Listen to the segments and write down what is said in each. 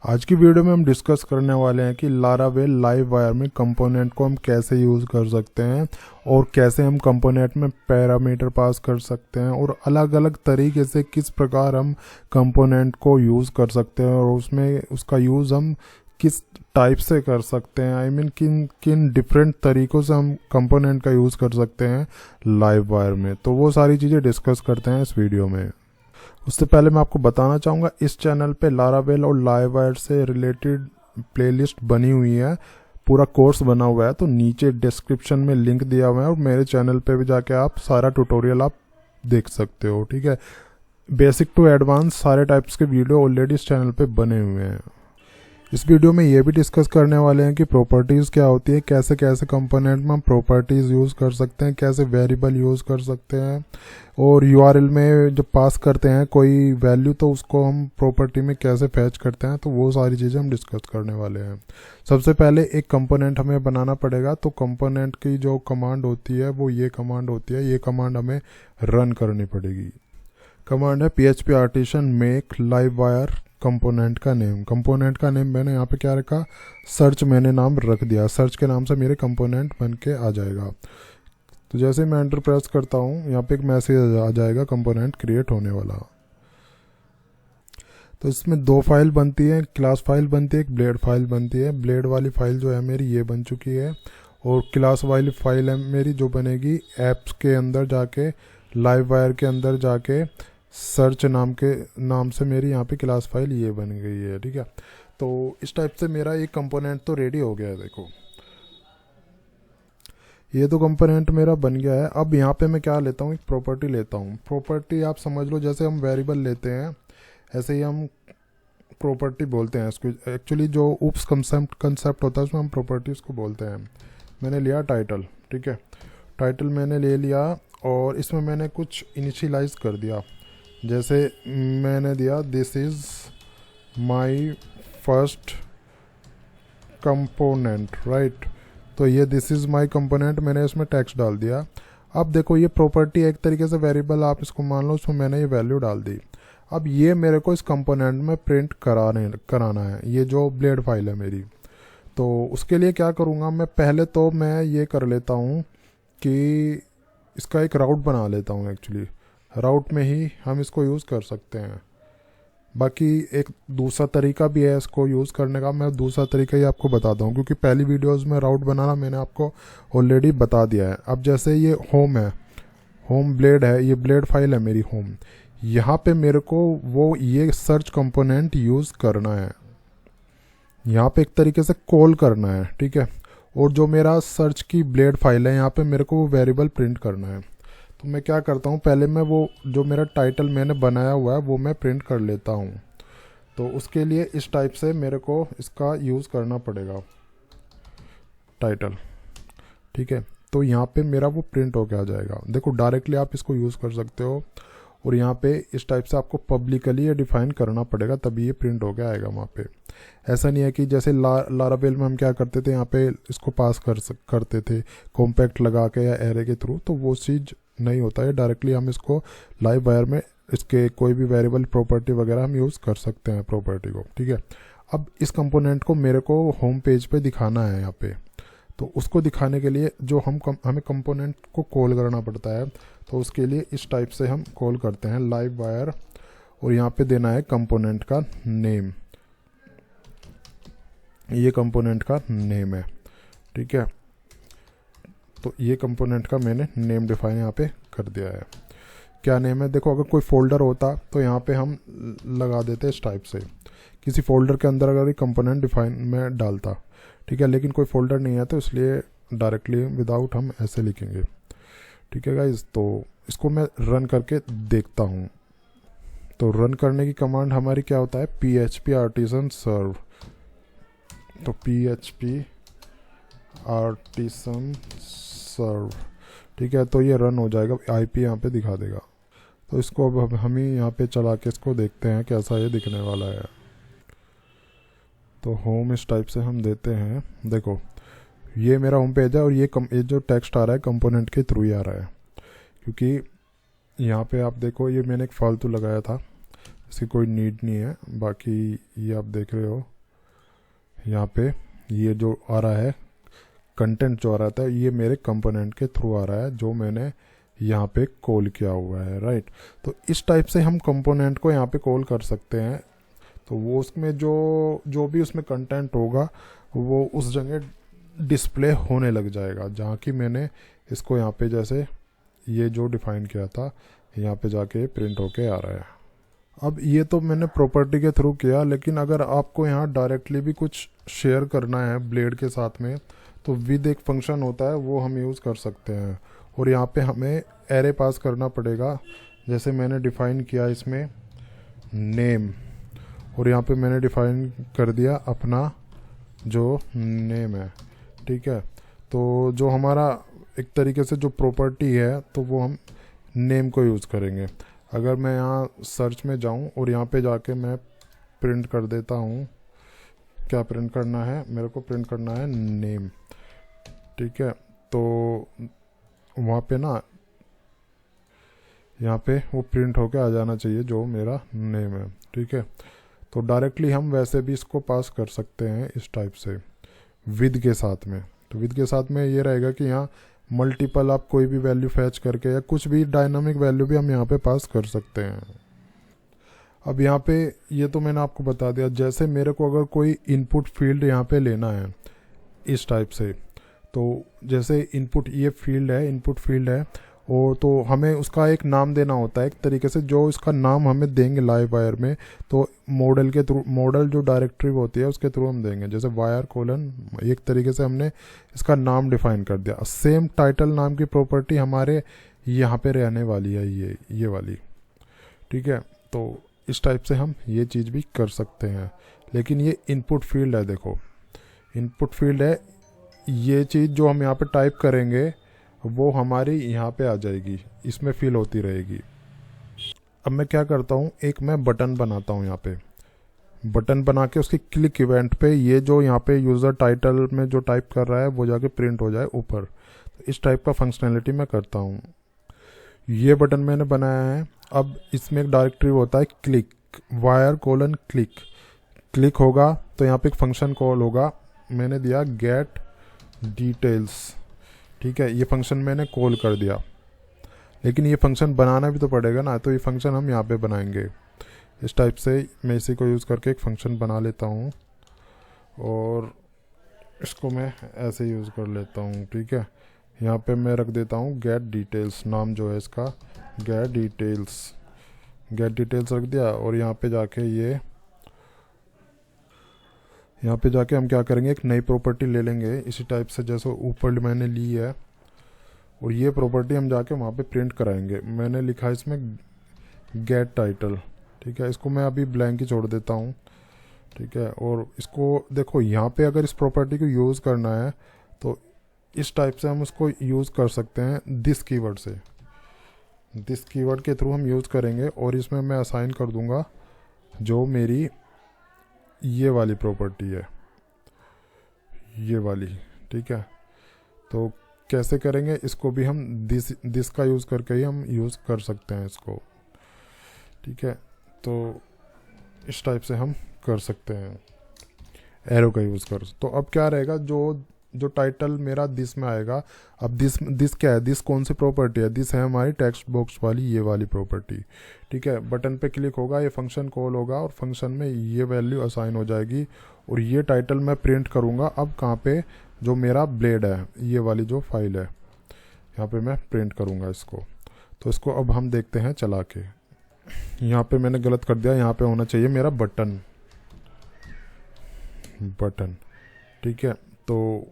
आज की वीडियो में हम डिस्कस करने वाले हैं कि लारावेल लाइव वायर में कंपोनेंट को हम कैसे यूज़ कर सकते हैं और कैसे हम कंपोनेंट में पैरामीटर पास कर सकते हैं और अलग अलग तरीके से किस प्रकार हम कंपोनेंट को यूज़ कर सकते हैं और उसमें उसका यूज़ हम किस टाइप से कर सकते हैं। आई मीन किन किन डिफरेंट तरीक़ों से हम कंपोनेंट का यूज़ कर सकते हैं लाइव वायर में। तो वो सारी चीज़ें डिस्कस करते हैं इस वीडियो में। उससे पहले मैं आपको बताना चाहूँगा इस चैनल पे लारावेल और लाइव वायर से रिलेटेड प्लेलिस्ट बनी हुई है, पूरा कोर्स बना हुआ है। तो नीचे डिस्क्रिप्शन में लिंक दिया हुआ है और मेरे चैनल पे भी जाके आप सारा ट्यूटोरियल आप देख सकते हो। ठीक है, बेसिक टू एडवांस सारे टाइप्स के वीडियो ऑलरेडी इस चैनल पे बने हुए हैं। इस वीडियो में ये भी डिस्कस करने वाले हैं कि प्रॉपर्टीज़ क्या होती है, कैसे कैसे कंपोनेंट में हम प्रॉपर्टीज़ यूज़ कर सकते हैं, कैसे वेरिएबल यूज़ कर सकते हैं और यूआरएल में जब पास करते हैं कोई वैल्यू तो उसको हम प्रॉपर्टी में कैसे फैच करते हैं। तो वो सारी चीज़ें हम डिस्कस करने वाले हैं। सबसे पहले एक कंपोनेंट हमें बनाना पड़ेगा। तो कंपोनेंट की जो कमांड होती है वो ये कमांड होती है, ये कमांड हमें रन करनी पड़ेगी। कमांड है PHP artisan make live wire component का नेम। कंपोनेंट का नेम मैंने यहाँ पे क्या रखा, सर्च मैंने नाम रख दिया। सर्च के नाम से मेरे कंपोनेंट बन के आ जाएगा। तो जैसे मैं एंटर प्रेस करता हूँ यहाँ पे एक मैसेज आ जाएगा कंपोनेंट क्रिएट होने वाला। तो इसमें दो फाइल बनती है, क्लास फाइल बनती है, एक ब्लेड फाइल बनती है। ब्लेड वाली फाइल जो है मेरी ये बन चुकी है और क्लास वाली फाइल है मेरी जो बनेगी ऐप्स के अंदर जाके, लाइव वायर के अंदर जाके सर्च नाम से मेरी यहाँ पे क्लास फाइल ये बन गई है। ठीक है, तो इस टाइप से मेरा एक कंपोनेंट तो रेडी हो गया है। देखो ये तो कंपोनेंट मेरा बन गया है। अब यहाँ पे मैं क्या लेता हूँ, एक प्रॉपर्टी लेता हूँ। प्रॉपर्टी आप समझ लो जैसे हम वेरिएबल लेते हैं ऐसे ही हम प्रॉपर्टी बोलते हैं इसको। एक्चुअली जो उप्स कंसेप्ट होता है उसमें हम प्रॉपर्टी उसको बोलते हैं। मैंने लिया टाइटल, ठीक है, टाइटल मैंने ले लिया और इसमें मैंने कुछ इनिशियलाइज कर दिया। जैसे मैंने दिया this is my first component, right. तो ये दिस इज़ माई कंपोनेंट मैंने इसमें टेक्स्ट डाल दिया। अब देखो ये प्रॉपर्टी एक तरीके से वेरिएबल आप इसको मान लो, उसमें मैंने ये वैल्यू डाल दी। अब ये मेरे को इस कंपोनेंट में प्रिंट कराना है, ये जो ब्लेड फाइल है मेरी। तो उसके लिए क्या करूँगा मैं, पहले तो मैं ये कर लेता हूँ कि इसका एक राउट बना लेता हूँ। एक्चुअली राउट में ही हम इसको यूज़ कर सकते हैं। बाकी एक दूसरा तरीका भी है इसको यूज़ करने का, मैं दूसरा तरीका ही आपको बताता हूँ क्योंकि पहली वीडियोस में राउट बनाना मैंने आपको ऑलरेडी बता दिया है। अब जैसे ये होम है, होम ब्लेड है, ये ब्लेड फाइल है मेरी होम। यहाँ पे मेरे को वो ये सर्च कंपोनेंट यूज़ करना है, यहाँ पे एक तरीके से कॉल करना है। ठीक है, और जो मेरा सर्च की ब्लेड फाइल है यहाँ पे मेरे को वो वेरिएबल प्रिंट करना है। तो मैं क्या करता हूँ, पहले मैं वो जो मेरा टाइटल मैंने बनाया हुआ है वो मैं प्रिंट कर लेता हूँ। तो उसके लिए इस टाइप से मेरे को इसका यूज़ करना पड़ेगा टाइटल। ठीक है, तो यहाँ पे मेरा वो प्रिंट होके आ जाएगा। देखो डायरेक्टली आप इसको यूज़ कर सकते हो और यहाँ पे इस टाइप से आपको पब्लिकली ये डिफाइन करना पड़ेगा तभी ये प्रिंट होके आएगा वहाँ पे। ऐसा नहीं है कि जैसे लारावेल में हम क्या करते थे, यहाँ पे इसको पास करते थे कॉम्पैक्ट लगा के या एरे के थ्रू, तो वो चीज़ नहीं होता है। डायरेक्टली हम इसको लाइव वायर में इसके कोई भी वेरिएबल प्रॉपर्टी वगैरह हम यूज़ कर सकते हैं प्रॉपर्टी को। ठीक है, अब इस कंपोनेंट को मेरे को होम पेज पे दिखाना है यहाँ पे। तो उसको दिखाने के लिए जो हमें कंपोनेंट को कॉल करना पड़ता है, तो उसके लिए इस टाइप से हम कॉल करते हैं लाइव वायर और यहाँ पे देना है कंपोनेंट का नेम। ये कंपोनेंट का नेम है। ठीक है, तो ये कंपोनेंट का मैंने नेम डिफाइन यहाँ पे कर दिया है। क्या नेम है, देखो अगर कोई फोल्डर होता तो यहाँ पे हम लगा देते इस टाइप से, किसी फोल्डर के अंदर अगर ये कंपोनेंट डिफाइन में डालता। ठीक है, लेकिन कोई फोल्डर नहीं है तो इसलिए डायरेक्टली विदाउट हम ऐसे लिखेंगे। ठीक है गाइज, तो इसको मैं रन करके देखता हूँ। तो रन करने की कमांड हमारी क्या होता है, PHP आर्टिसन सर्व। तो PHP आर्टिसन सर्व, ठीक है, तो ये रन हो जाएगा, IP यहाँ पे दिखा देगा। तो इसको अब हम ही यहाँ पे चला के इसको देखते हैं कैसा ये दिखने वाला है। तो होम इस टाइप से हम देते हैं। देखो ये मेरा होम पेज है और ये जो टेक्स्ट आ रहा है कंपोनेंट के थ्रू ही आ रहा है, क्योंकि यहाँ पे आप देखो ये मैंने एक फालतू लगाया था, इसकी कोई नीड नहीं है। बाकी ये आप देख रहे हो यहाँ पे ये जो आ रहा है कंटेंट जो आ रहा था ये मेरे कंपोनेंट के थ्रू आ रहा है जो मैंने यहाँ पे कॉल किया हुआ है, राइट। तो इस टाइप से हम कंपोनेंट को यहाँ पे कॉल कर सकते हैं। तो वो उसमें जो जो भी उसमें कंटेंट होगा वो उस जगह डिस्प्ले होने लग जाएगा जहाँ की मैंने इसको यहाँ पे जैसे ये जो डिफाइन किया था यहाँ पे जाके प्रिंट होके आ रहा है। अब ये तो मैंने प्रॉपर्टी के थ्रू किया, लेकिन अगर आपको यहाँ डायरेक्टली भी कुछ शेयर करना है ब्लेड के साथ में तो विद एक फंक्शन होता है वो हम यूज़ कर सकते हैं। और यहाँ पे हमें एरे पास करना पड़ेगा, जैसे मैंने डिफ़ाइन किया इसमें नेम, और यहाँ पे मैंने डिफ़ाइन कर दिया अपना जो नेम है, ठीक है। तो जो हमारा एक तरीके से जो प्रॉपर्टी है तो वो हम नेम को यूज़ करेंगे। अगर मैं यहाँ सर्च में जाऊँ और यहाँ पे जाके मैं प्रिंट कर देता हूँ, क्या प्रिंट करना है मेरे को, प्रिंट करना है नेम, ठीक है। तो वहाँ पे ना यहाँ पे वो प्रिंट होके आ जाना चाहिए जो मेरा नेम है, ठीक है। तो डायरेक्टली हम वैसे भी इसको पास कर सकते हैं इस टाइप से विद के साथ में। तो विद के साथ में ये रहेगा कि यहाँ मल्टीपल आप कोई भी वैल्यू फैच करके या कुछ भी डायनामिक वैल्यू भी हम यहाँ पे पास कर सकते हैं। अब यहाँ पे ये तो मैंने आपको बता दिया। जैसे मेरे को अगर कोई इनपुट फील्ड यहाँ पे लेना है इस टाइप से, तो जैसे इनपुट ये फील्ड है, इनपुट फील्ड है, और तो हमें उसका एक नाम देना होता है एक तरीके से, जो इसका नाम हमें देंगे लाइव वायर में। तो मॉडल के थ्रू, मॉडल जो डायरेक्टरी होती है उसके थ्रू हम देंगे, जैसे वायर कोलन, एक तरीके से हमने इसका नाम डिफाइन कर दिया। सेम टाइटल नाम की प्रॉपर्टी हमारे यहाँ पे रहने वाली है, ये वाली, ठीक है। तो इस टाइप से हम ये चीज़ भी कर सकते हैं। लेकिन ये इनपुट फील्ड है, देखो इनपुट फील्ड है, ये चीज़ जो हम यहाँ पे टाइप करेंगे वो हमारी यहाँ पे आ जाएगी, इसमें फिल होती रहेगी। अब मैं क्या करता हूँ, एक मैं बटन बनाता हूँ, यहाँ पे बटन बना के उसकी क्लिक इवेंट पे ये जो यहाँ पे यूज़र टाइटल में जो टाइप कर रहा है वो जाके प्रिंट हो जाए ऊपर। तो इस टाइप का फंक्शनैलिटी मैं करता हूँ। ये बटन मैंने बनाया है। अब इसमें एक डायरेक्टरी होता है click, wire colon click, click होगा तो यहाँ पे एक फंक्शन कॉल होगा, मैंने दिया गेट डिटेल्स, ठीक है। ये फंक्शन मैंने कॉल कर दिया, लेकिन ये फंक्शन बनाना भी तो पड़ेगा ना, तो ये फंक्शन हम यहाँ पे बनाएंगे। इस टाइप से मैं इसी को यूज़ करके एक फंक्शन बना लेता हूँ और इसको मैं ऐसे यूज़ कर लेता हूँ, ठीक है। यहाँ पे मैं रख देता हूँ गेट डिटेल्स, नाम जो है इसका गेट डिटेल्स, गेट डिटेल्स रख दिया। और यहाँ पे जाके यहाँ पे जाके हम क्या करेंगे, एक नई प्रॉपर्टी ले लेंगे इसी टाइप से जैसे ऊपर मैंने ली है, और ये प्रॉपर्टी हम जाके वहाँ पे प्रिंट कराएंगे। मैंने लिखा है इसमें गेट टाइटल, ठीक है। इसको मैं अभी ब्लैंक ही छोड़ देता हूँ, ठीक है। और इसको देखो यहाँ पे अगर इस प्रॉपर्टी को यूज़ करना है तो इस टाइप से हम उसको यूज़ कर सकते हैं दिस कीवर्ड से, दिस कीवर्ड के थ्रू हम यूज़ करेंगे। और इसमें मैं असाइन कर दूंगा जो मेरी ये वाली प्रॉपर्टी है, ये वाली, ठीक है। तो कैसे करेंगे इसको भी हम दिस का यूज़ करके ही हम यूज़ कर सकते हैं इसको, ठीक है। तो इस टाइप से हम कर सकते हैं एरो का यूज़ कर। तो अब क्या रहेगा, जो टाइटल मेरा दिस में आएगा, अब दिस क्या है, दिस कौन सी प्रॉपर्टी है, दिस है हमारी टेक्स्ट बॉक्स वाली ये वाली प्रॉपर्टी, ठीक है। बटन पे क्लिक होगा, ये फंक्शन कॉल होगा और फंक्शन में ये वैल्यू असाइन हो जाएगी और ये टाइटल मैं प्रिंट करूँगा। अब कहाँ पे, जो मेरा ब्लेड है, ये वाली जो फाइल है, यहाँ पे मैं प्रिंट करूँगा इसको। तो इसको अब हम देखते हैं चला के। यहाँ पे मैंने गलत कर दिया, यहाँ पे होना चाहिए मेरा बटन, ठीक है। तो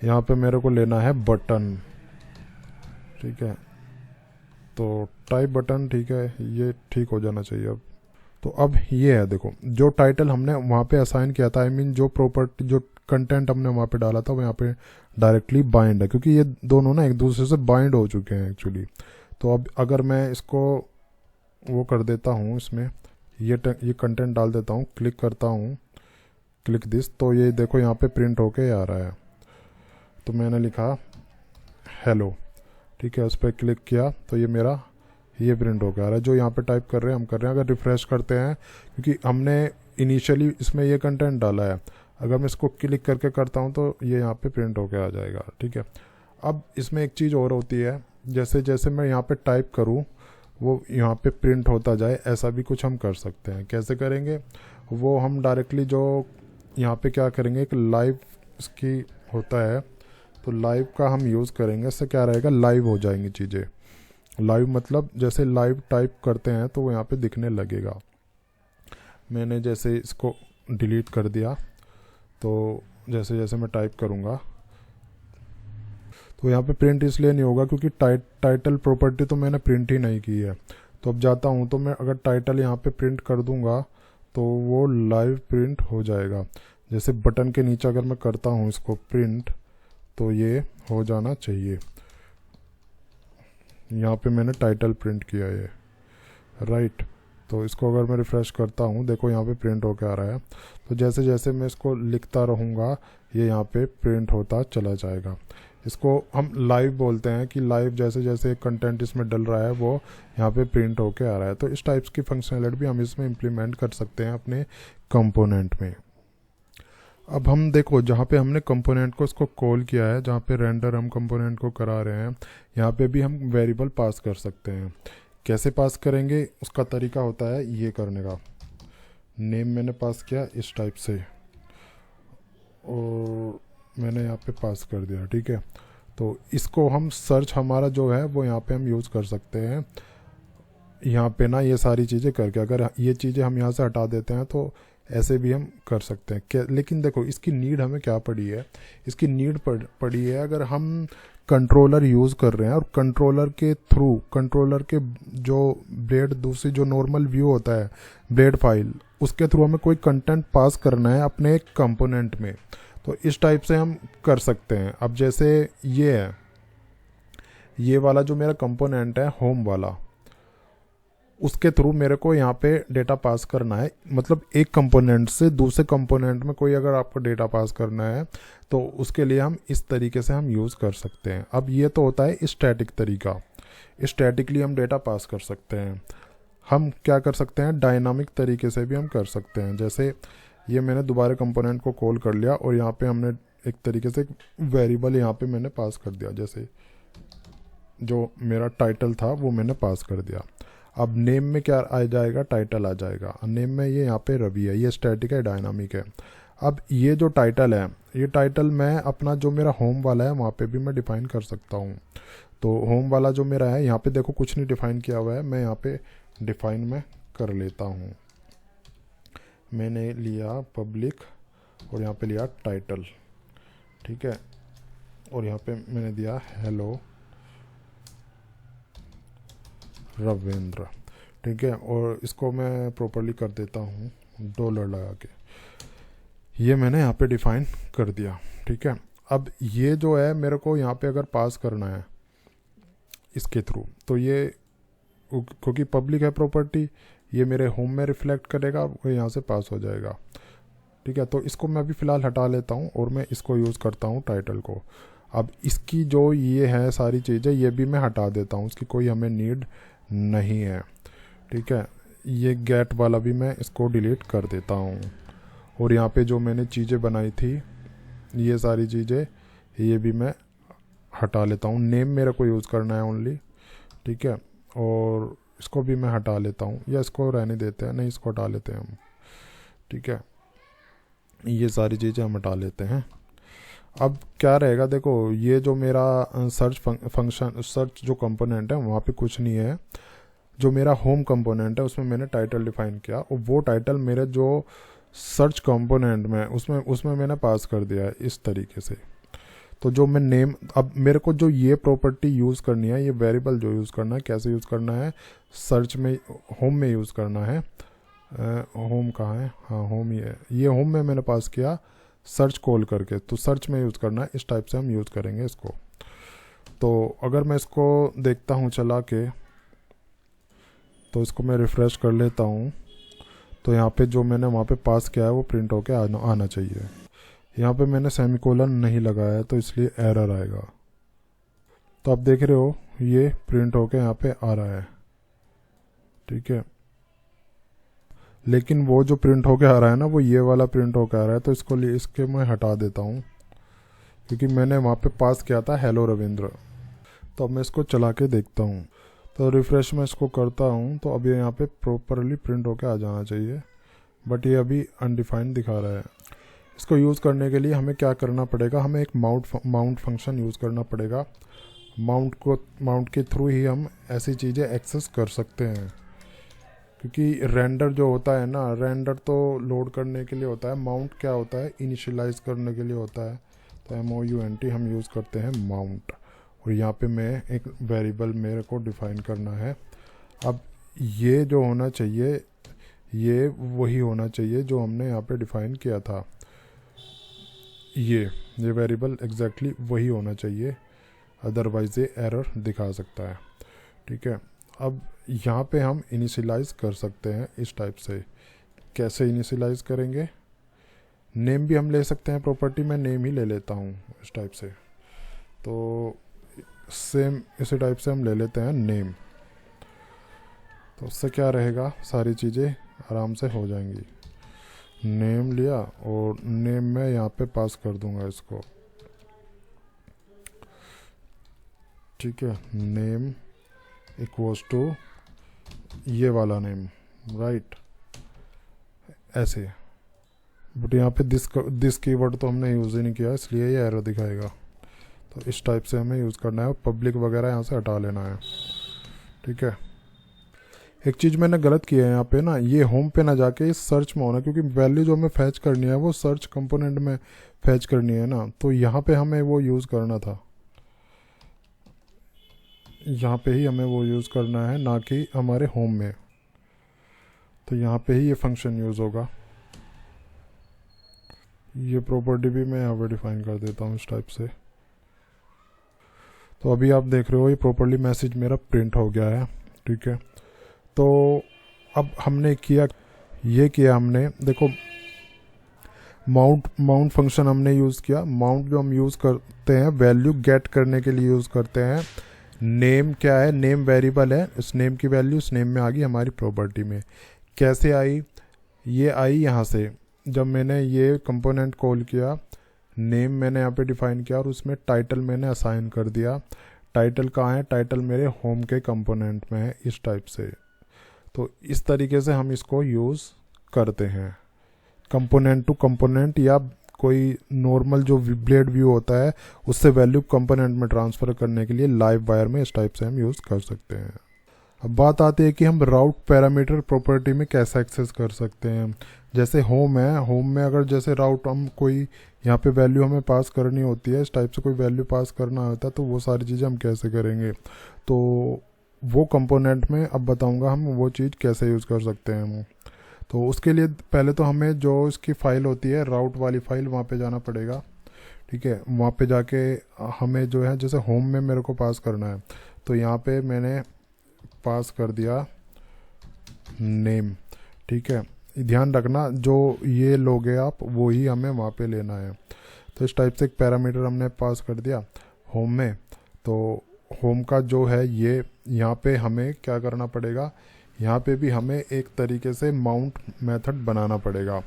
यहाँ पे मेरे को लेना है बटन, ठीक है। तो टाइप बटन, ठीक है, ये ठीक हो जाना चाहिए अब। तो अब ये है, देखो जो टाइटल हमने वहाँ पे असाइन किया था, आई मीन जो प्रॉपर्टी, जो कंटेंट हमने वहाँ पे डाला था वो यहाँ पे डायरेक्टली बाइंड है, क्योंकि ये दोनों ना एक दूसरे से बाइंड हो चुके हैं एक्चुअली। तो अब अगर मैं इसको वो कर देता हूँ, इसमें ये कंटेंट डाल देता हूँ, क्लिक करता हूँ, क्लिक दिस, तो ये देखो यहाँ पे प्रिंट होके आ रहा है। तो मैंने लिखा हेलो, ठीक है, उस पर क्लिक किया तो ये मेरा ये प्रिंट हो गया आ रहा है। जो यहाँ पे टाइप कर रहे हैं हम कर रहे हैं। अगर रिफ्रेश करते हैं, क्योंकि हमने इनिशियली इसमें ये कंटेंट डाला है, अगर मैं इसको क्लिक करके करता हूँ तो ये यहाँ पे प्रिंट होके आ जाएगा। ठीक है, अब इसमें एक चीज़ और होती है, जैसे जैसे मैं यहाँ पे टाइप करूँ वो यहाँ पे प्रिंट होता जाए, ऐसा भी कुछ हम कर सकते हैं। कैसे करेंगे वो हम डायरेक्टली जो यहाँ पे क्या करेंगे, एक लाइव इसकी होता है, तो लाइव का हम यूज़ करेंगे। इससे क्या रहेगा, लाइव हो जाएंगी चीज़ें। लाइव मतलब जैसे लाइव टाइप करते हैं तो वो यहाँ पे दिखने लगेगा। मैंने जैसे इसको डिलीट कर दिया, तो जैसे जैसे मैं टाइप करूँगा तो यहाँ पे प्रिंट इसलिए नहीं होगा क्योंकि टाइटल प्रॉपर्टी तो मैंने प्रिंट ही नहीं की है। तो अब जाता हूँ तो मैं अगर टाइटल यहाँ पे प्रिंट कर दूँगा तो वो लाइव प्रिंट हो जाएगा। जैसे बटन के नीचे अगर मैं करता हूँ इसको प्रिंट तो ये हो जाना चाहिए। यहाँ पे मैंने टाइटल प्रिंट किया है, राइट। तो इसको अगर मैं रिफ़्रेश करता हूँ, देखो यहाँ पे प्रिंट होकर आ रहा है। तो जैसे जैसे मैं इसको लिखता रहूँगा ये यहाँ पे प्रिंट होता चला जाएगा। इसको हम लाइव बोलते हैं कि लाइव जैसे जैसे कंटेंट इसमें डल रहा है वो यहाँ पे प्रिंट होके आ रहा है। तो इस टाइप्स की फंक्शनलिटी भी हम इसमें इम्प्लीमेंट कर सकते हैं अपने कंपोनेंट में। अब हम देखो जहाँ पे हमने कंपोनेंट को इसको कॉल किया है, जहाँ पे रेंडर हम कंपोनेंट को करा रहे हैं, यहाँ पे भी हम वेरिएबल पास कर सकते हैं। कैसे पास करेंगे उसका तरीका होता है ये करने का। नेम मैंने पास किया इस टाइप से और मैंने यहाँ पे पास कर दिया। ठीक है, तो इसको हम सर्च हमारा जो है वो यहाँ पे हम यूज़ कर सकते हैं। यहाँ पे ना ये सारी चीज़ें करके अगर ये चीज़ें हम यहाँ से हटा देते हैं तो ऐसे भी हम कर सकते हैं क्या। लेकिन देखो इसकी नीड हमें क्या पड़ी है, इसकी नीड पड़ी है अगर हम कंट्रोलर यूज़ कर रहे हैं और कंट्रोलर के थ्रू, कंट्रोलर के जो ब्लेड दूसरी जो नॉर्मल व्यू होता है ब्लेड फाइल, उसके थ्रू हमें कोई कंटेंट पास करना है अपने एक कंपोनेंट में, तो इस टाइप से हम कर सकते हैं। अब जैसे ये है, ये वाला जो मेरा कंपोनेंट है होम वाला, उसके थ्रू मेरे को यहाँ पे डेटा पास करना है। मतलब एक कंपोनेंट से दूसरे कंपोनेंट में कोई अगर आपको डेटा पास करना है तो उसके लिए हम इस तरीके से हम यूज़ कर सकते हैं। अब ये तो होता है स्टैटिक तरीका, स्टैटिकली हम डेटा पास कर सकते हैं। हम क्या कर सकते हैं, डायनामिक तरीके से भी हम कर सकते हैं। जैसे ये मैंने दोबारा कंपोनेंट को कॉल कर लिया और यहाँ पे हमने एक तरीके से वेरिएबल यहाँ पे मैंने पास कर दिया। जैसे जो मेरा टाइटल था वो मैंने पास कर दिया। अब नेम में क्या आ जाएगा, टाइटल आ जाएगा। नेम में ये यहाँ पे रवि है, ये स्टैटिक है डायनामिक है। अब ये जो टाइटल है, ये टाइटल मैं अपना जो मेरा होम वाला है वहाँ पे भी मैं डिफ़ाइन कर सकता हूँ। तो होम वाला जो मेरा है यहाँ पे देखो कुछ नहीं डिफ़ाइन किया हुआ है, मैं यहाँ पे डिफ़ाइन में कर लेता हूँ। मैंने लिया पब्लिक और यहाँ पे लिया टाइटल, ठीक है, और यहाँ पे मैंने दिया हेलो रविंद्र, ठीक है, और इसको मैं प्रॉपर्ली कर देता हूँ डॉलर लगा के। ये मैंने यहाँ पे डिफ़ाइन कर दिया, ठीक है। अब ये जो है मेरे को यहाँ पे अगर पास करना है इसके थ्रू, तो ये क्योंकि पब्लिक है प्रॉपर्टी, ये मेरे होम में रिफ्लेक्ट करेगा, वो यहाँ से पास हो जाएगा, ठीक है। तो इसको मैं अभी फ़िलहाल हटा लेता हूँ और मैं इसको यूज़ करता हूँ टाइटल को। अब इसकी जो ये है सारी चीज़ें ये भी मैं हटा देता हूँ, इसकी कोई हमें नीड नहीं है, ठीक है। ये गेट वाला भी मैं इसको डिलीट कर देता हूँ और यहाँ पे जो मैंने चीज़ें बनाई थी ये सारी चीज़ें ये भी मैं हटा लेता हूँ। नेम मेरे को यूज़ करना है ओनली, ठीक है, और इसको भी मैं हटा लेता हूँ, या इसको रहने देते हैं, नहीं इसको हटा लेते हैं हम, ठीक है। ये सारी चीज़ें हम हटा लेते हैं। अब क्या रहेगा, देखो ये जो मेरा सर्च फंक्शन, सर्च जो कंपोनेंट है वहाँ पे कुछ नहीं है। जो मेरा होम कंपोनेंट है उसमें मैंने टाइटल डिफाइन किया और वो टाइटल मेरे जो सर्च कंपोनेंट में उसमें मैंने पास कर दिया है इस तरीके से। तो जो मैं नेम, अब मेरे को जो ये प्रॉपर्टी यूज़ करनी है, ये वेरिएबल जो यूज़ करना है, कैसे यूज़ करना है, सर्च में होम में यूज़ करना है। होम कहाँ है, हाँ होम ही है, ये होम में मैंने पास किया सर्च कॉल करके, तो सर्च में यूज़ करना है। इस टाइप से हम यूज़ करेंगे इसको। तो अगर मैं इसको देखता हूँ चला के, तो इसको मैं रिफ़्रेश कर लेता हूँ, तो यहाँ पे जो मैंने वहाँ पे पास किया है वो प्रिंट होके आना चाहिए। यहाँ पे मैंने सेमीकोलन नहीं लगाया है तो इसलिए एरर आएगा। तो आप देख रहे हो ये प्रिंट होके यहाँ पे आ रहा है, ठीक है। लेकिन वो जो प्रिंट होके आ रहा है ना वो ये वाला प्रिंट होके आ रहा है, तो इसके मैं हटा देता हूँ क्योंकि मैंने वहाँ पे पास किया था हेलो रविंद्र। तो अब मैं इसको चला के देखता हूँ, तो रिफ़्रेश में इसको करता हूँ तो अब ये यहाँ पे प्रॉपरली प्रिंट होके आ जाना चाहिए, बट ये अभी अनडिफाइंड दिखा रहा है। इसको यूज़ करने के लिए हमें क्या करना पड़ेगा, हमें एक माउंट फंक्शन यूज़ करना पड़ेगा। माउंट के थ्रू ही हम ऐसी चीज़ें एक्सेस कर सकते हैं, क्योंकि रेंडर जो होता है ना, रेंडर तो लोड करने के लिए होता है, माउंट क्या होता है, इनिशियलाइज करने के लिए होता है। तो MOUNT हम यूज़ करते हैं माउंट, और यहाँ पे मैं एक वेरिएबल मेरे को डिफ़ाइन करना है। अब ये जो होना चाहिए ये वही होना चाहिए जो हमने यहाँ पे डिफ़ाइन किया था, ये वेरिएबल एग्जैक्टली वही होना चाहिए, अदरवाइज़ ये एरर दिखा सकता है। ठीक है, अब यहाँ पे हम इनिशियलाइज़ कर सकते हैं इस टाइप से। कैसे इनिशियलाइज़ करेंगे, नेम भी हम ले सकते हैं प्रॉपर्टी में, नेम ही ले लेता हूँ इस टाइप से। तो सेम इसी टाइप से हम ले लेते हैं नेम, तो उससे क्या रहेगा, सारी चीज़ें आराम से हो जाएंगी। नेम लिया और नेम में यहाँ पे पास कर दूंगा इसको। ठीक है, नेम इक्वल्स टू ये वाला नेम, राइट, ऐसे। बट यहाँ पे दिस कीवर्ड तो हमने यूज़ ही नहीं किया, इसलिए ये एरर दिखाएगा। तो इस टाइप से हमें यूज़ करना है, पब्लिक वगैरह यहाँ से हटा लेना है। ठीक है, एक चीज़ मैंने गलत किया है यहाँ पे ना, ये होम पे ना जाके इस सर्च में होना, क्योंकि वैल्यू जो हमें फैच करनी है वो सर्च कंपोनेंट में फैच करनी है ना, तो यहाँ पे हमें वो यूज़ करना था, यहाँ पे ही हमें वो यूज़ करना है, ना कि हमारे होम में। तो यहाँ पे ही ये फंक्शन यूज़ होगा। ये प्रॉपर्टी भी मैं यहाँ पे डिफाइन कर देता हूँ इस टाइप से। तो अभी आप देख रहे हो ये प्रॉपर्ली मैसेज मेरा प्रिंट हो गया है। ठीक है, तो अब हमने किया हमने देखो, माउंट फंक्शन हमने यूज़ किया। माउंट जो हम यूज़ करते हैं वैल्यू गेट करने के लिए यूज़ करते हैं। नेम क्या है, नेम वेरिएबल है, इस नेम की वैल्यू इस नेम में आ गई हमारी प्रॉपर्टी में। कैसे आई, ये आई यहाँ से, जब मैंने ये कंपोनेंट कॉल किया, नेम मैंने यहाँ पे डिफाइन किया और उसमें टाइटल मैंने असाइन कर दिया। टाइटल कहाँ है, टाइटल मेरे होम के कंपोनेंट में है, इस टाइप से। तो इस तरीके से हम इसको यूज़ करते हैं, कंपोनेंट टू कंपोनेंट, या कोई नॉर्मल जो ब्लेड व्यू होता है उससे वैल्यू कंपोनेंट में ट्रांसफ़र करने के लिए लाइव वायर में इस टाइप से हम यूज़ कर सकते हैं। अब बात आती है कि हम राउट पैरामीटर प्रॉपर्टी में कैसे एक्सेस कर सकते हैं। जैसे होम है, होम में अगर जैसे राउट हम कोई यहाँ पे वैल्यू हमें पास करनी होती है, इस टाइप से कोई वैल्यू पास करना होता है, तो वो सारी चीज़ें हम कैसे करेंगे, तो वो कंपोनेंट में अब बताऊंगा हम वो चीज़ कैसे यूज़ कर सकते हैं हम। तो उसके लिए पहले तो हमें जो इसकी फ़ाइल होती है राउट वाली फ़ाइल, वहाँ पे जाना पड़ेगा। ठीक है, वहाँ पे जाके हमें जो है जैसे होम में मेरे को पास करना है, तो यहाँ पे मैंने पास कर दिया नेम। ठीक है, ध्यान रखना जो ये लोगे आप वो ही हमें वहाँ पे लेना है। तो इस टाइप से एक पैरामीटर हमने पास कर दिया होम में। तो होम का जो है ये, यहाँ पे हमें क्या करना पड़ेगा, यहाँ पे भी हमें एक तरीके से माउंट मेथड बनाना पड़ेगा।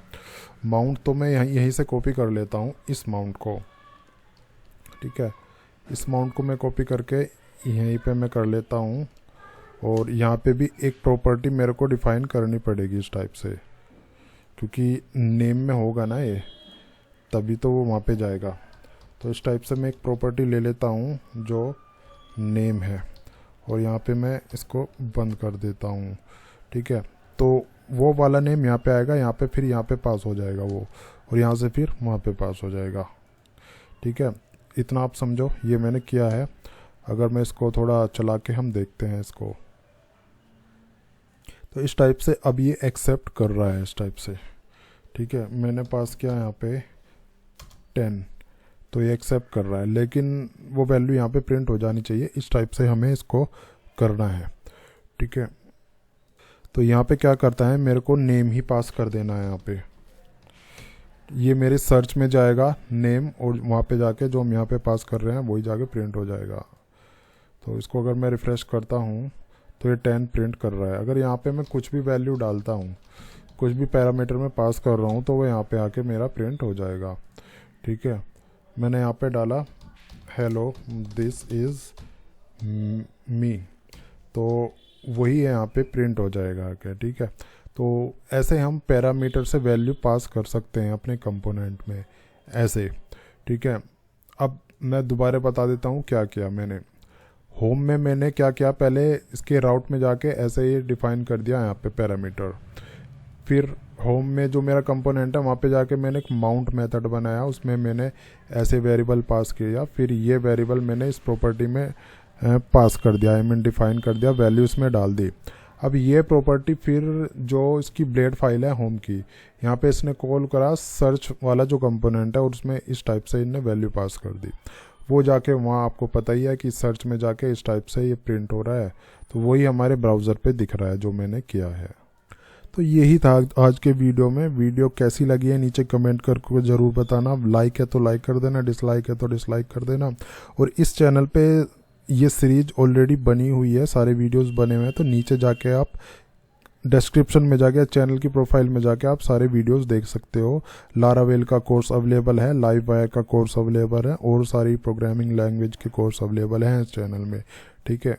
माउंट तो मैं यहीं से कॉपी कर लेता हूँ, इस माउंट को। ठीक है, इस माउंट को मैं कॉपी करके यहीं पे मैं कर लेता हूँ, और यहाँ पे भी एक प्रॉपर्टी मेरे को डिफाइन करनी पड़ेगी इस टाइप से, क्योंकि नेम में होगा ना ये, तभी तो वो वहाँ पे जाएगा। तो इस टाइप से मैं एक प्रॉपर्टी ले लेता हूँ जो नेम है, और यहाँ पे मैं इसको बंद कर देता हूँ। ठीक है, तो वो वाला नेम यहाँ पे आएगा, यहाँ पे फिर यहाँ पे पास हो जाएगा वो, और यहाँ से फिर वहाँ पे पास हो जाएगा। ठीक है, इतना आप समझो, ये मैंने किया है। अगर मैं इसको थोड़ा चला के हम देखते हैं इसको, तो इस टाइप से अब ये एक्सेप्ट कर रहा है इस टाइप से। ठीक है, मैंने पास किया यहाँ पे 10, तो ये एक्सेप्ट कर रहा है, लेकिन वो वैल्यू यहाँ पे प्रिंट हो जानी चाहिए, इस टाइप से हमें इसको करना है। ठीक है, तो यहाँ पे क्या करता है, मेरे को नेम ही पास कर देना है। यहाँ पे ये मेरे सर्च में जाएगा नेम, और वहाँ पे जाके जो हम यहाँ पे पास कर रहे हैं वही जाके प्रिंट हो जाएगा। तो इसको अगर मैं रिफ़्रेश करता हूँ तो ये 10 प्रिंट कर रहा है। अगर यहाँ पे मैं कुछ भी वैल्यू डालता हूँ, कुछ भी पैरामीटर में पास कर रहा हूँ तो वो यहाँ पे आके मेरा प्रिंट हो जाएगा। ठीक है, मैंने यहाँ पे डाला हेलो दिस इज़ मी, तो वही यहाँ पे प्रिंट हो जाएगा आके। ठीक है, तो ऐसे हम पैरामीटर से वैल्यू पास कर सकते हैं अपने कंपोनेंट में ऐसे। ठीक है, अब मैं दोबारा बता देता हूँ क्या किया मैंने। होम में मैंने क्या किया, पहले इसके राउट में जाके ऐसे ही डिफाइन कर दिया यहाँ पे पैरामीटर। फिर होम में जो मेरा कंपोनेंट है वहाँ पे जाके मैंने एक माउंट मेथड बनाया, उसमें मैंने ऐसे वेरिएबल पास किया। फिर ये वेरिएबल मैंने इस प्रॉपर्टी में पास कर दिया, आई मीन डिफाइन कर दिया, वैल्यू इसमें डाल दी। अब ये प्रॉपर्टी फिर जो इसकी ब्लेड फाइल है होम की, यहाँ पे इसने कॉल करा सर्च वाला जो कंपोनेंट है और उसमें इस टाइप से इनने वैल्यू पास कर दी। वो जाके वहाँ आपको पता ही है कि सर्च में जाके इस टाइप से ये प्रिंट हो रहा है, तो वही हमारे ब्राउज़र पे दिख रहा है जो मैंने किया है। तो यही था आज के वीडियो में। वीडियो कैसी लगी है नीचे कमेंट करके ज़रूर बताना। लाइक है तो लाइक कर देना, डिसलाइक है तो डिसलाइक कर देना। और इस चैनल पे ये सीरीज ऑलरेडी बनी हुई है, सारे वीडियोस बने हुए हैं, तो नीचे जाके आप डिस्क्रिप्शन में जाके चैनल की प्रोफाइल में जाके आप सारे वीडियोस देख सकते हो। लारावेल का कोर्स अवेलेबल है, लाइव वायर का कोर्स अवेलेबल है और सारी प्रोग्रामिंग लैंग्वेज के कोर्स अवेलेबल हैं इस चैनल में। ठीक है।